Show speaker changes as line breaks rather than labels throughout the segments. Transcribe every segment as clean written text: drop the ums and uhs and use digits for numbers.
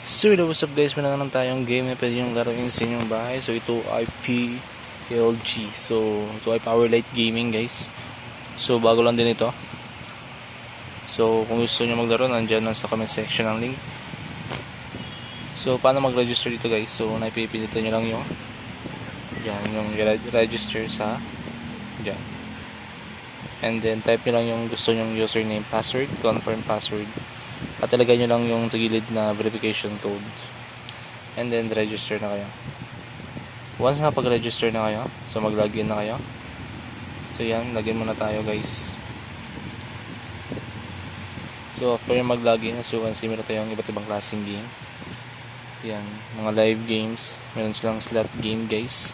So, what's up guys? Meron naman tayong game na pwede yung laruin sa inyong bahay. So, ito ay PLG. So, ito ay Power Light Gaming guys. So, bago lang din ito. So, kung gusto nyo maglaro, nandyan lang sa comment section ang link. So, paano mag-register dito guys? So, naipipilitan nyo lang yung yung register sa dyan. And then, type nyo lang yung gusto nyong username, password, confirm password. At ilagay nyo lang yung sa gilid na verification code. And then register na kayo. Once na pag-register na kayo, so mag-login na kayo. So yan, login muna tayo guys. So after mag-login, as you can see, meron tayong iba't ibang klaseng game. So yan, mga live games. Meron silang slot game guys.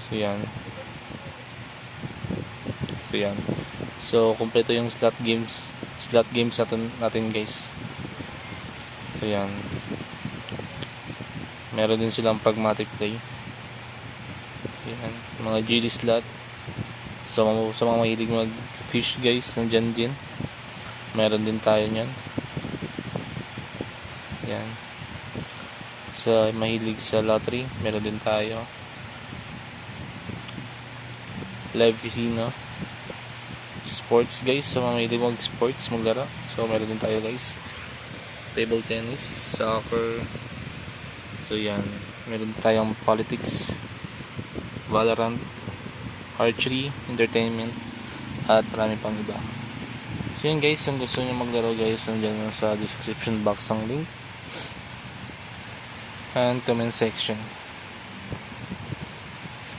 So yan. So kumpleto yung slot games natin guys. So yan. Meron din silang pragmatic play. Yan, mga GD slot. So sa mga mahilig mag fish guys, nandyan din. Meron din tayo nyan. Yan. Sa mahilig sa lottery, meron din tayo. Live casino. Sports guys, so mga mahilig mag sports, maglaro. So meron din tayo guys. Table tennis, soccer. So yan, meron tayong politics, Valorant, archery, entertainment, at marami pang iba. So yun guys, kung gusto nyo maglaro guys, nandiyan sa description box ang link and comment section.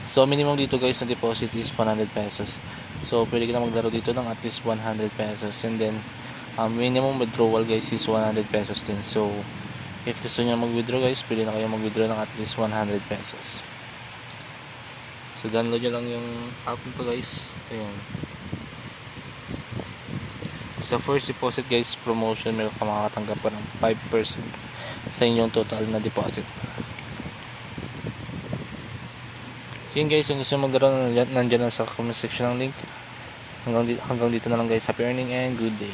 So minimum dito guys na deposit is 100 pesos. So pwede ka na maglaro dito ng at least 100 pesos. And then minimum withdrawal guys is 100 pesos din. So if gusto niyo mag-withdraw guys, pwede na kayo mag-withdraw ng at least 100 pesos. So download nyo lang yung app nito guys. Ayan. Sa first deposit guys, promotion, meron ka makakatanggap pa ng 5% sa inyong total na deposit. So yun guys, kung gusto maglaro, nandyan lang sa comment section ng link. Hanggang dito na lang guys. Happy earning and good day.